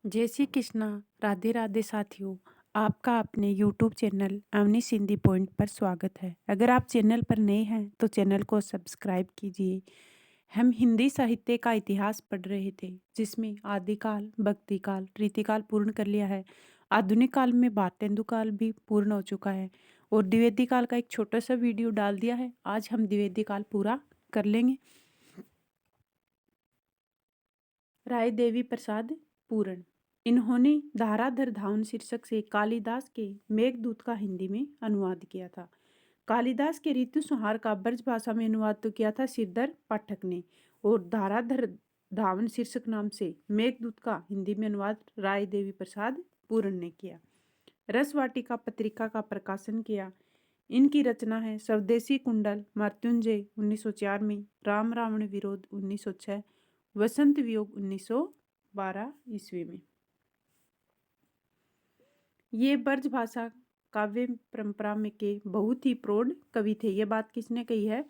जय श्री कृष्णा। राधे राधे साथियों। आपका अपने YouTube channel Avani Sindhi point पर स्वागत है। अगर आप चैनल पर नए हैं तो चैनल को सब्सक्राइब कीजिए। हम हिंदी साहित्य का इतिहास पढ़ रहे थे, जिसमें आदिकाल, भक्तिकाल, रीतिकाल पूर्ण कर लिया है। आधुनिक काल में भारतेंदु काल भी पूर्ण हो चुका है और द्विवेदी काल का एक छोटा सा वीडियो डाल दिया है। आज हम द्विवेदी काल पूरा कर लेंगे। राय देवी प्रसाद पूरण, इन्होंने धाराधर धावन शीर्षक से कालिदास के मेघदूत का हिंदी में अनुवाद किया था। कालिदास के ऋतु संहार का ब्रज भाषा में अनुवाद तो किया था सिरदर पाठक ने, और धाराधर धावन शीर्षक नाम से मेघदूत का हिंदी में अनुवाद राय देवी प्रसाद पूरण ने किया। रसवाटिका पत्रिका का प्रकाशन किया। इनकी रचना है स्वदेशी कुंडल, मृत्युंजय 1904 में, राम रावण विरोध 1906, वसंत वियोग 1912 ईस्वी में। ये ब्रज भाषा काव्य परंपरा में के बहुत ही प्रौढ़ कवि थे। ये बात किसने कही है?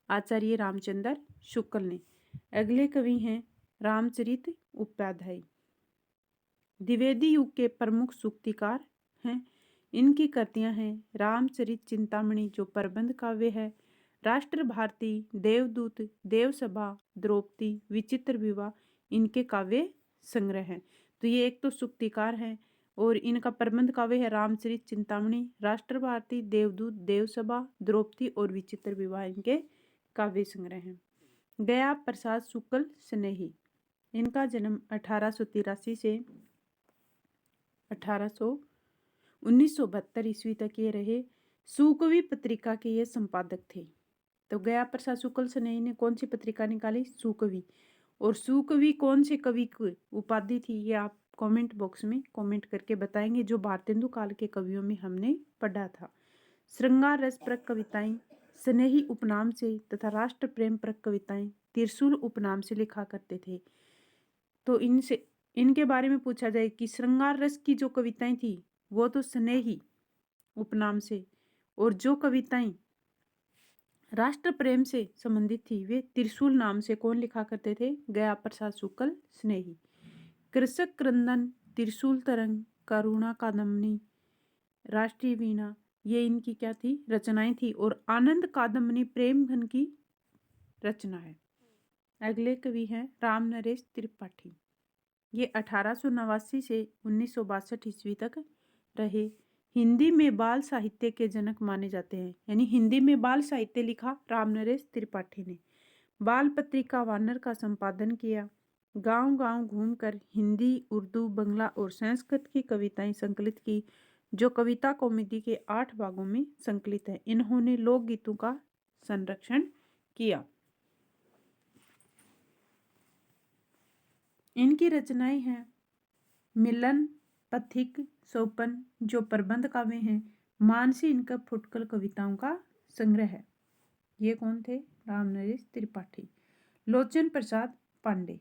आचार्य रामचंद्र शुक्ल ने। अगले कवि हैं रामचरित उपाध्याय। द्विवेदी युग के प्रमुख सूक्तिकार हैं। इनकी कृतियां हैं रामचरित चिंतामणि जो प्रबंध काव्य है, राष्ट्र भारती, देवदूत, देवसभा, द्रौपदी, विचित्र विवाह इनके काव्य संग्रह हैं। तो ये एक तो सूक्तिकार हैं और इनका प्रबंध काव्य है रामचरित चिंतामणि, राष्ट्र भारती, देवदूत, देवसभा, द्रौपदी और विचित्र विवाह इनके काव्य संग्रह हैं। गया प्रसाद शुक्ल स्नेही, इनका जन्म 1883 से 1972 ईस्वी तक ये रहे। सुकवि पत्रिका के ये संपादक थे। तो गया प्रसाद शुक्ल स्नेही ने कौन सी पत्रिका निकाली? सुकवि। और सुकवि कौन से कवि की उपाधि थी, ये आप कमेंट बॉक्स में कमेंट करके बताएंगे, जो भारतेंदु काल के कवियों में हमने पढ़ा था। श्रृंगार रसप्रक कविताएं स्नेही उपनाम से तथा राष्ट्र प्रेम प्रक कविताएं त्रिशूल उपनाम से लिखा करते थे। तो इनसे इनके बारे में पूछा जाए कि श्रृंगार रस की जो कविताएं थी वो तो स्नेही उपनाम से, और जो कविताएं राष्ट्र प्रेम से संबंधित थी वे त्रिशूल नाम से कौन लिखा करते थे? गया प्रसाद शुक्ल स्नेही। कृषक क्रंदन, त्रिशूल तरंग, करुणा कादम्बनी, राष्ट्रीय वीणा ये इनकी क्या थी? रचनाएं थी। और आनंद कादम्बनी प्रेम घन की रचना है। अगले कवि हैं राम नरेश त्रिपाठी। ये 1889 से 1962 ईस्वी तक रहे। हिंदी में बाल साहित्य के जनक माने जाते हैं, यानी हिंदी में बाल साहित्य लिखा राम नरेश त्रिपाठी ने। बाल पत्रिका वानर का संपादन किया। गांव गांव घूमकर हिंदी, उर्दू, बंगला और संस्कृत की कविताएं संकलित की, जो कविता कौमुदी के 8 भागों में संकलित है। इन्होंने लोकगीतों का संरक्षण किया। इनकी रचनाएं हैं मिलन, पथिक, सोपन जो प्रबंध काव्य हैं, मानसी इनका फुटकल कविताओं का संग्रह है। ये कौन थे? राम नरेश त्रिपाठी। लोचन प्रसाद पांडे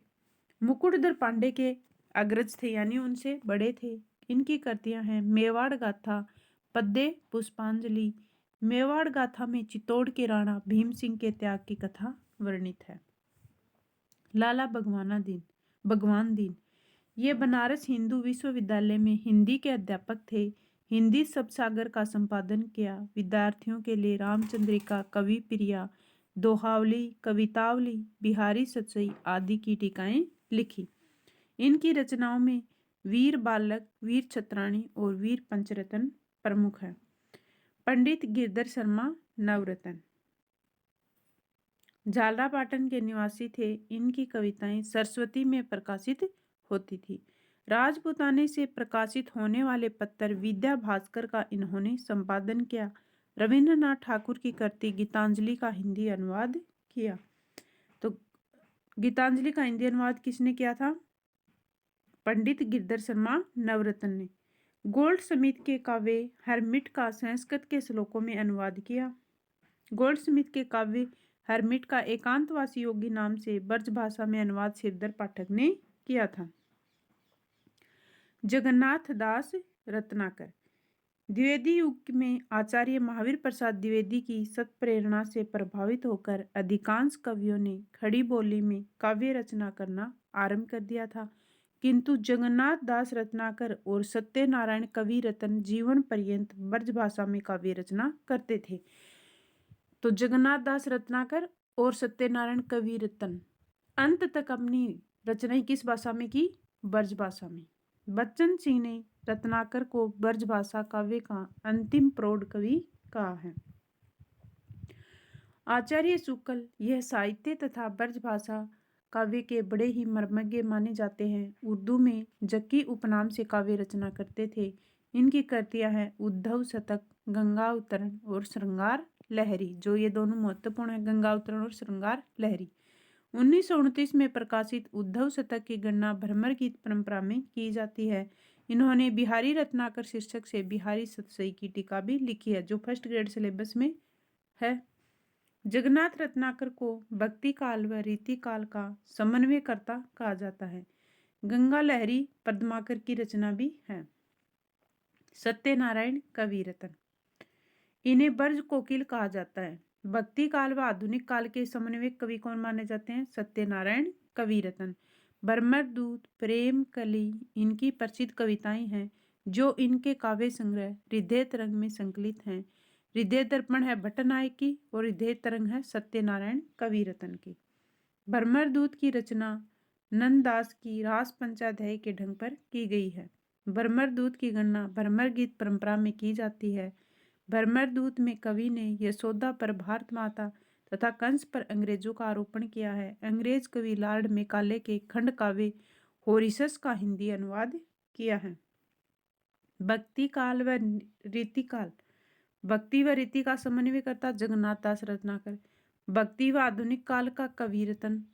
मुकुटधर पांडे के अग्रज थे, यानी उनसे बड़े थे। इनकी कृतियां हैं मेवाड़ गाथा, पद्य पुष्पांजलि। मेवाड़ गाथा में चित्तौड़ के राणा भीम सिंह के त्याग की कथा वर्णित है। लाला भगवान दीन ये बनारस हिंदू विश्वविद्यालय में हिंदी के अध्यापक थे। हिंदी शब्दसागर का संपादन किया। विद्यार्थियों के लिए रामचंद्रिका, कवि प्रिया, दोहावली, कवितावली, बिहारी सतसई आदि की टीकाएं लिखी। इनकी रचनाओं में वीर बालक, वीर छत्राणी और वीर पंचरतन प्रमुख है। पंडित गिरधर शर्मा नवरतन झालरापाटन के निवासी थे। इनकी कविताएं सरस्वती में प्रकाशित होती थी। राजपुताने से प्रकाशित होने वाले पत्र विद्या भास्कर का इन्होंने संपादन किया। रविंद्रनाथ ठाकुर की कृति गीतांजलि का हिंदी अनुवाद किया। तो गीतांजलि का हिंदी अनुवाद किसने किया था? पंडित गिरधर शर्मा नवरत्न ने। गोल्ड स्मिथ के काव्य हरमिट का संस्कृत के श्लोकों में अनुवाद किया। गोल्ड स्मिथ के काव्य हरमिट का एकांतवासी योगी नाम से ब्रज भाषा में अनुवाद सिरदर पाठक ने किया था। जगन्नाथ दास रत्नाकर द्विवेदी युग में आचार्य महावीर प्रसाद द्विवेदी की सत्प्रेरणा से प्रभावित होकर अधिकांश कवियों ने खड़ी बोली में काव्य रचना करना आरंभ कर दिया था। किंतु जगन्नाथ दास रत्नाकर और सत्यनारायण कविरत्न जीवन पर्यंत ब्रजभाषा में काव्य रचना करते थे। तो जगन्नाथ दास रत्नाकर और सत्यनारायण कविरत्न अंत तक अपनी रचनाएं किस भाषा में की? ब्रजभाषा में। बच्चन सिंह ने रत्नाकर को ब्रजभाषा काव्य का अंतिम प्रौढ़ कवि कहा है। आचार्य शुक्ल यह साहित्य तथा ब्रजभाषा काव्य के बड़े ही मर्मज्ञ माने जाते हैं। उर्दू में जक्की उपनाम से काव्य रचना करते थे। इनकी कृतियां हैं उद्धव शतक, गंगा उतरण और श्रृंगार लहरी, जो ये दोनों महत्वपूर्ण है, गंगा उतरण और श्रृंगार लहरी। 1929 में प्रकाशित उद्धव शतक की गणना भ्रमर गीत परंपरा में की जाती है। इन्होंने बिहारी रत्नाकर शीर्षक से बिहारी सतसई की टीका भी लिखी है, जो फर्स्ट ग्रेड सिलेबस में है। जगन्नाथ रत्नाकर को भक्ति काल व रीति काल का समन्वयकर्ता कहा जाता है। गंगा लहरी पद्माकर की रचना भी है। सत्यनारायण कविरत्न इन्हें ब्रज कोकिल कहा जाता है। भक्ति काल व आधुनिक काल के समन्वय कवि कौन माने जाते हैं? सत्यनारायण कविरत्न। भ्रमर दूत, प्रेम कली इनकी प्रसिद्ध कविताएं हैं, जो इनके काव्य संग्रह हृदय तरंग में संकलित हैं। हृदय दर्पण है भट्टनायक की और हृदय तरंग है सत्यनारायण कविरत्न की। भ्रमर दूत की रचना नंददास की रास पंचाध्याय के ढंग पर की गई है। भ्रमर दूत की गणना भ्रमर गीत परंपरा में की जाती है। भ्रमर दूत में कवि ने यशोदा पर भारत माता तथा कंस पर अंग्रेजों का आरोपण किया है। अंग्रेज कवि लॉर्ड मेकाले के खंड काव्य होरिसस का हिंदी अनुवाद किया है। भक्ति काल व रीतिकाल, भक्ति व रीति का समन्वय करता जगन्नाथ दास रत्नाकर। भक्ति व आधुनिक काल का कविरत्न।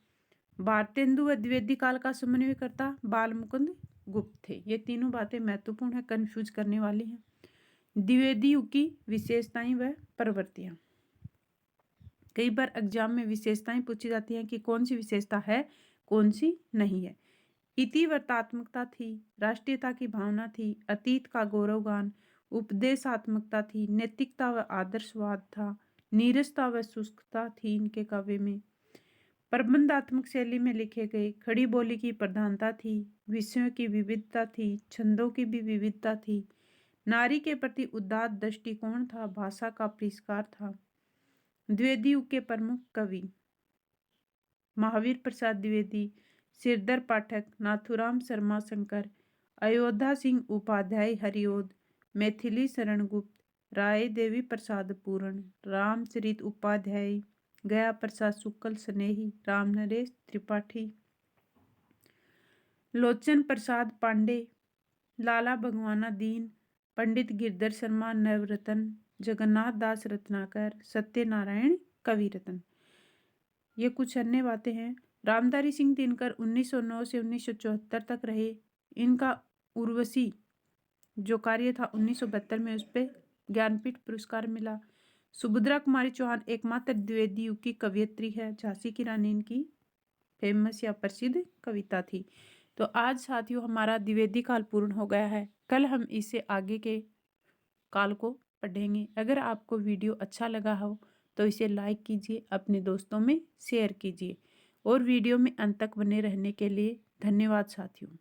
भारतेंदु व द्विवेदी काल का समन्वय करता बाल मुकुंद गुप्त थे। ये तीनों बातें महत्वपूर्ण है, कंफ्यूज करने वाली हैं। द्विवेदी युग की विशेषताएं व प्रवृत्तियां। कई बार एग्जाम में विशेषताएं पूछी जाती हैं कि कौन सी विशेषता है, कौन सी नहीं है। इतिवर्तात्मकता थी, राष्ट्रीयता की भावना थी, अतीत का गौरवगान, उपदेशात्मकता थी, नैतिकता व आदर्शवाद था, नीरसता व शुष्कता थी इनके काव्य में। प्रबंधात्मक शैली में लिखे गए, खड़ी बोली की प्रधानता थी, विषयों की विविधता थी, छंदों की भी विविधता थी, नारी के प्रति उदात्त दृष्टिकोण था, भाषा का परिष्कार था। द्विवेदी युग के प्रमुख कवि महावीर प्रसाद द्विवेदी, सिरदर पाठक, नाथुराम शर्मा शंकर, अयोध्या सिंह उपाध्याय हरिओद, मैथिली शरण गुप्त, राय देवी प्रसाद पूरण, रामचरित उपाध्याय, गया प्रसाद शुक्ल स्नेही, राम नरेश त्रिपाठी, लोचन प्रसाद पांडे, लाला भगवाना दीन, पंडित गिरधर शर्मा नवरत्न, जगन्नाथ दास रत्नाकर, सत्यनारायण कविरत्न। ये कुछ अन्य बातें हैं। रामधारी सिंह दिनकर 1909 से 1974 तक रहे। इनका उर्वशी जो कार्य था 1972 में, उस पर ज्ञानपीठ पुरस्कार मिला। सुभद्रा कुमारी चौहान एकमात्र द्विवेदी युग की कवयित्री है। झांसी की रानी इनकी फेमस या प्रसिद्ध कविता थी। तो आज साथियों हमारा द्विवेदी काल पूर्ण हो गया है। कल हम इससे आगे के काल को पढ़ेंगे। अगर आपको वीडियो अच्छा लगा हो तो इसे लाइक कीजिए, अपने दोस्तों में शेयर कीजिए और वीडियो में अंत तक बने रहने के लिए धन्यवाद साथियों।